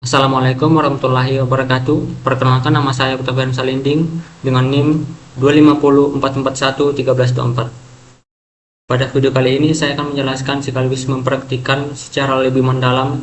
Assalamualaikum warahmatullahi wabarakatuh. Perkenalkan, nama saya Octavian Salinding dengan NIM 25044111324. Pada video kali ini saya akan menjelaskan sekaligus mempraktikkan secara lebih mendalam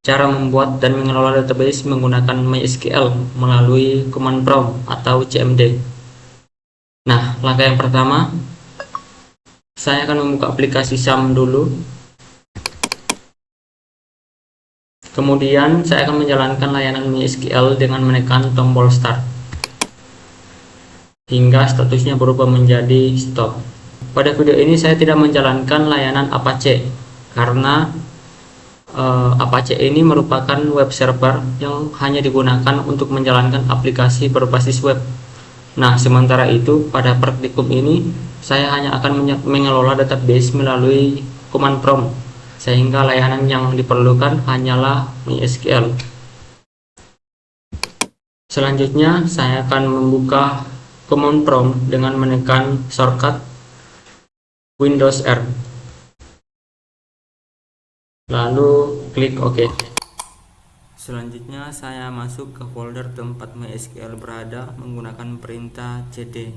cara membuat dan mengelola database menggunakan MySQL melalui command prompt atau CMD. Nah, langkah yang pertama, saya akan membuka aplikasi SAM dulu. Kemudian saya akan menjalankan layanan MySQL dengan menekan tombol start hingga statusnya berubah menjadi stop. Pada video ini saya tidak menjalankan layanan Apache karena Apache ini merupakan web server yang hanya digunakan untuk menjalankan aplikasi berbasis web. Nah, sementara itu pada praktikum ini saya hanya akan mengelola database melalui command prompt, sehingga layanan yang diperlukan hanyalah MySQL. Selanjutnya saya akan membuka command prompt dengan menekan shortcut Windows R, lalu klik OK. Selanjutnya saya masuk ke folder tempat MySQL berada menggunakan perintah cd,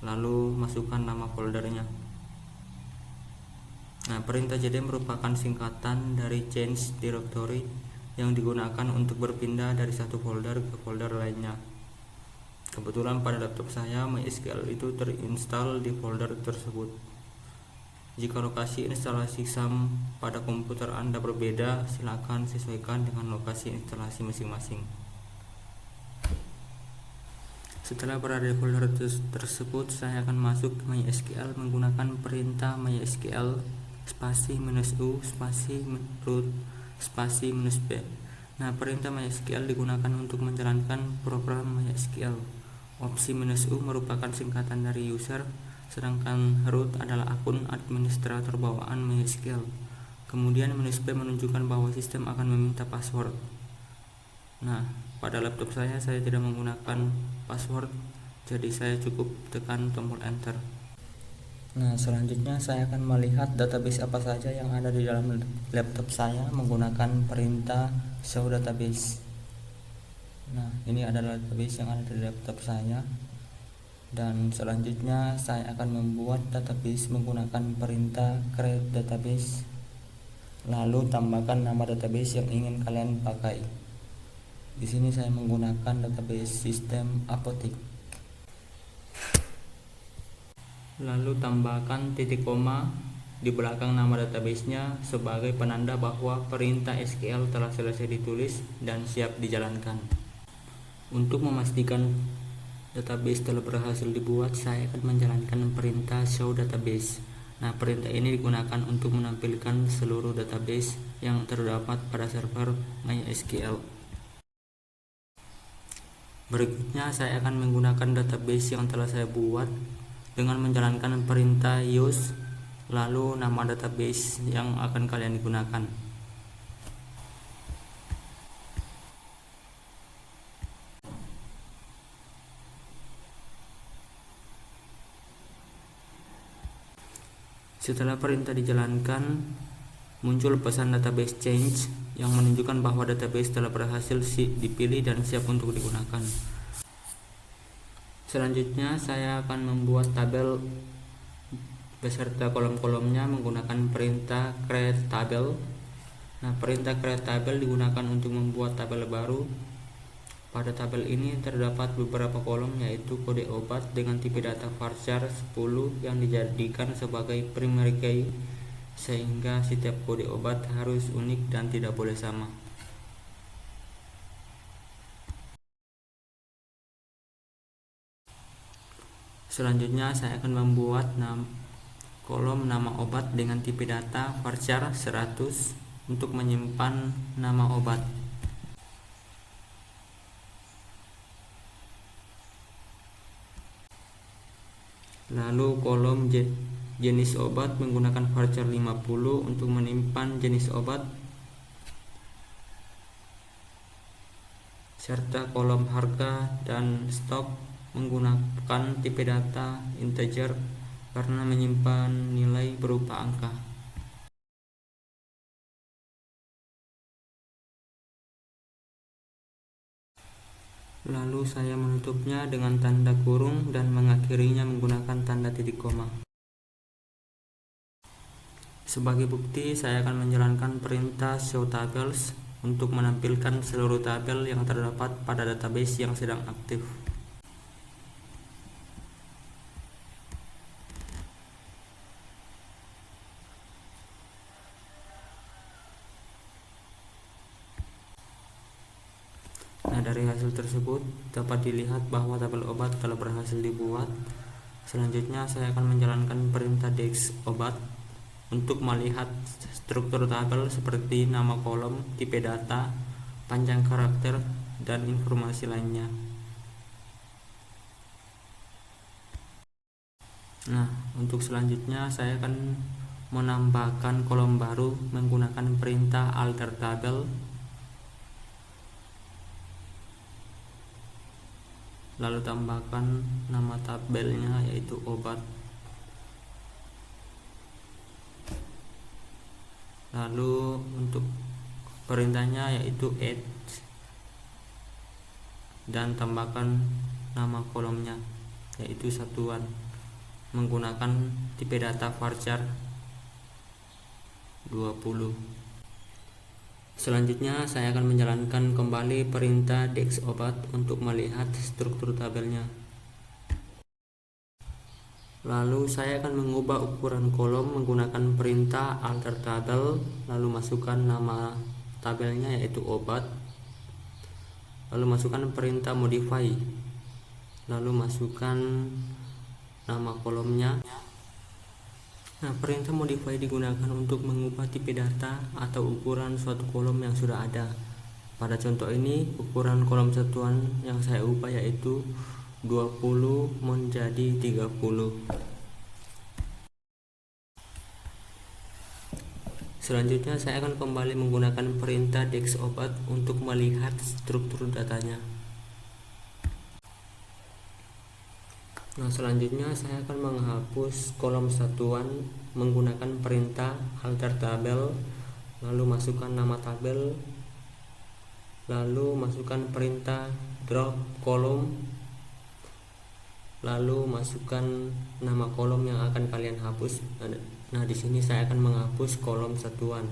lalu masukkan nama foldernya. Nah, perintah cd merupakan singkatan dari change directory yang digunakan untuk berpindah dari satu folder ke folder lainnya. Kebetulan pada laptop saya MySQL itu terinstall di folder tersebut. Jika lokasi instalasi SAM pada komputer Anda berbeda, silakan sesuaikan dengan lokasi instalasi masing-masing. Setelah berada di folder tersebut, saya akan masuk ke MySQL menggunakan perintah MySQL spasi "-u" spasi root spasi "-b". Nah, perintah MySQL digunakan untuk menjalankan program MySQL. Opsi "-u" merupakan singkatan dari user, sedangkan root adalah akun administrator bawaan MySQL. Kemudian "-b" menunjukkan bahwa sistem akan meminta password. Nah, pada laptop saya tidak menggunakan password, jadi saya cukup tekan tombol enter. Nah, selanjutnya saya akan melihat database apa saja yang ada di dalam laptop saya menggunakan perintah show database. Nah, ini adalah database yang ada di laptop saya. Dan selanjutnya saya akan membuat database menggunakan perintah create database, lalu tambahkan nama database yang ingin kalian pakai. Di sini saya menggunakan database sistem apotek. Lalu tambahkan titik koma di belakang nama databasenya sebagai penanda bahwa perintah SQL telah selesai ditulis dan siap dijalankan. Untuk memastikan database telah berhasil dibuat, saya akan menjalankan perintah show database. Nah, perintah ini digunakan untuk menampilkan seluruh database yang terdapat pada server MySQL. Berikutnya saya akan menggunakan database yang telah saya buat dengan menjalankan perintah use, lalu nama database yang akan kalian gunakan. Setelah perintah dijalankan, muncul pesan database change yang menunjukkan bahwa database telah berhasil dipilih dan siap untuk digunakan. Selanjutnya saya akan membuat tabel beserta kolom-kolomnya menggunakan perintah create table. Nah, perintah create table digunakan untuk membuat tabel baru. Pada tabel ini terdapat beberapa kolom, yaitu kode obat dengan tipe data varchar 10 yang dijadikan sebagai primary key, sehingga setiap kode obat harus unik dan tidak boleh sama. Selanjutnya saya akan membuat kolom nama obat dengan tipe data varchar 100 untuk menyimpan nama obat. Lalu kolom jenis obat menggunakan varchar 50 untuk menyimpan jenis obat, serta kolom harga dan stok menggunakan tipe data integer karena menyimpan nilai berupa angka. Lalu saya menutupnya dengan tanda kurung dan mengakhirinya menggunakan tanda titik koma. Sebagai bukti, saya akan menjalankan perintah show tables untuk menampilkan seluruh tabel yang terdapat pada database yang sedang aktif. Nah, dari hasil tersebut dapat dilihat bahwa tabel obat telah berhasil dibuat. Selanjutnya saya akan menjalankan perintah dex obat untuk melihat struktur tabel seperti nama kolom, tipe data, panjang karakter, dan informasi lainnya. Nah, untuk selanjutnya saya akan menambahkan kolom baru menggunakan perintah alter tabel. Lalu tambahkan nama tabelnya yaitu obat. Lalu untuk perintahnya yaitu add, dan tambahkan nama kolomnya yaitu satuan menggunakan tipe data varchar 20. Selanjutnya saya akan menjalankan kembali perintah dex obat untuk melihat struktur tabelnya. Lalu saya akan mengubah ukuran kolom menggunakan perintah alter tabel, lalu masukkan nama tabelnya yaitu obat, lalu masukkan perintah modify, lalu masukkan nama kolomnya. Nah, perintah modify digunakan untuk mengubah tipe data atau ukuran suatu kolom yang sudah ada. Pada contoh ini, ukuran kolom satuan yang saya ubah yaitu 20 menjadi 30. Selanjutnya saya akan kembali menggunakan perintah dex obat untuk melihat struktur datanya. Nah, selanjutnya saya akan menghapus kolom satuan menggunakan perintah alter tabel, lalu masukkan nama tabel, lalu masukkan perintah drop kolom, lalu masukkan nama kolom yang akan kalian hapus. Nah, di sini saya akan menghapus kolom satuan.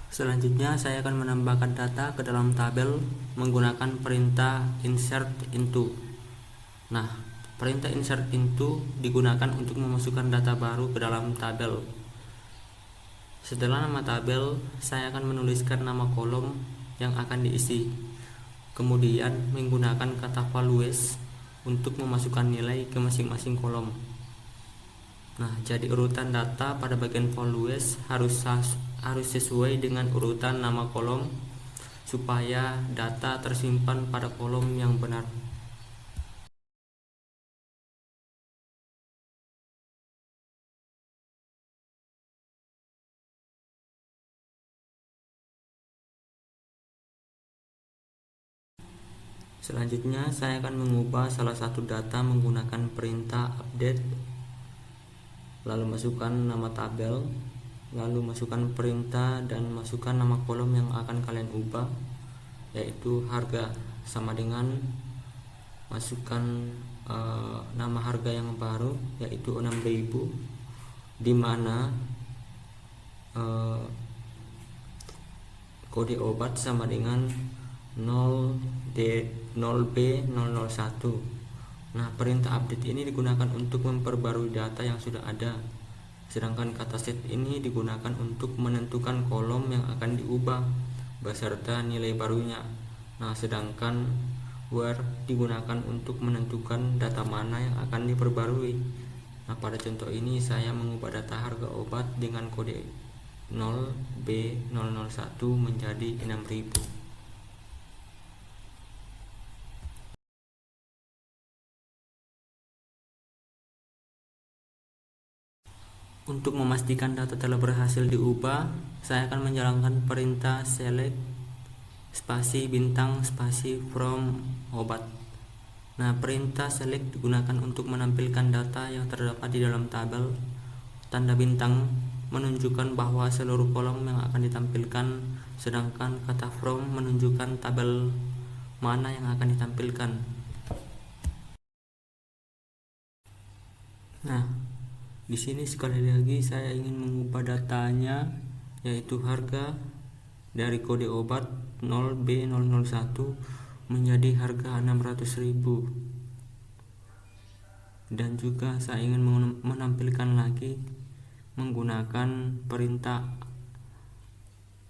Selanjutnya saya akan menambahkan data ke dalam tabel menggunakan perintah insert into. Nah, perintah insert into digunakan untuk memasukkan data baru ke dalam tabel. Setelah nama tabel, saya akan menuliskan nama kolom yang akan diisi. Kemudian menggunakan kata values untuk memasukkan nilai ke masing-masing kolom. Nah, jadi urutan data pada bagian values harus sesuai dengan urutan nama kolom supaya data tersimpan pada kolom yang benar. Selanjutnya saya akan mengubah salah satu data menggunakan perintah update, lalu masukkan nama tabel, lalu masukkan perintah dan masukkan nama kolom yang akan kalian ubah yaitu harga, sama dengan masukkan nama harga yang baru yaitu 6.000, di mana kode obat sama dengan 0B001. Nah, perintah update ini digunakan untuk memperbarui data yang sudah ada, sedangkan kata set ini digunakan untuk menentukan kolom yang akan diubah beserta nilai barunya. Nah, sedangkan where digunakan untuk menentukan data mana yang akan diperbarui. Nah, pada contoh ini saya mengubah data harga obat dengan kode 0B001 menjadi 6.000. Untuk memastikan data telah berhasil diubah, saya akan menjalankan perintah select spasi bintang spasi from obat. Nah, perintah select digunakan untuk menampilkan data yang terdapat di dalam tabel. Tanda bintang menunjukkan bahwa seluruh kolom yang akan ditampilkan, sedangkan kata from menunjukkan tabel mana yang akan ditampilkan. Nah, di sini sekali lagi saya ingin mengubah datanya, yaitu harga dari kode obat 0B001 menjadi harga 600.000. Dan juga saya ingin menampilkan lagi menggunakan perintah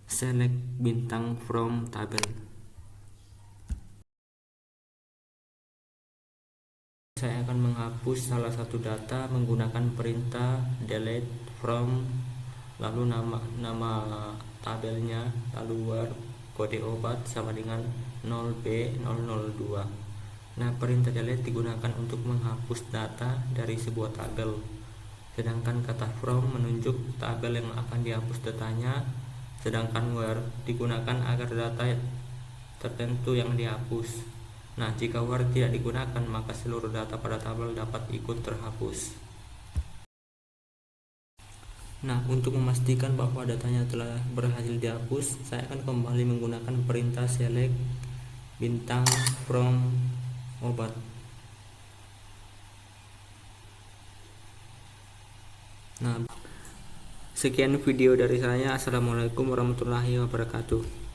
select bintang from tabel. Saya akan menghapus salah satu data menggunakan perintah delete from, lalu nama tabelnya, lalu word kode obat sama dengan 0B002. Nah, perintah delete digunakan untuk menghapus data dari sebuah tabel, sedangkan kata from menunjuk tabel yang akan dihapus datanya, sedangkan where digunakan agar data tertentu yang dihapus. Nah, jika where tidak digunakan, maka seluruh data pada tabel dapat ikut terhapus. Nah, untuk memastikan bahwa datanya telah berhasil dihapus, saya akan kembali menggunakan perintah select bintang from obat. Nah, sekian video dari saya. Assalamualaikum warahmatullahi wabarakatuh.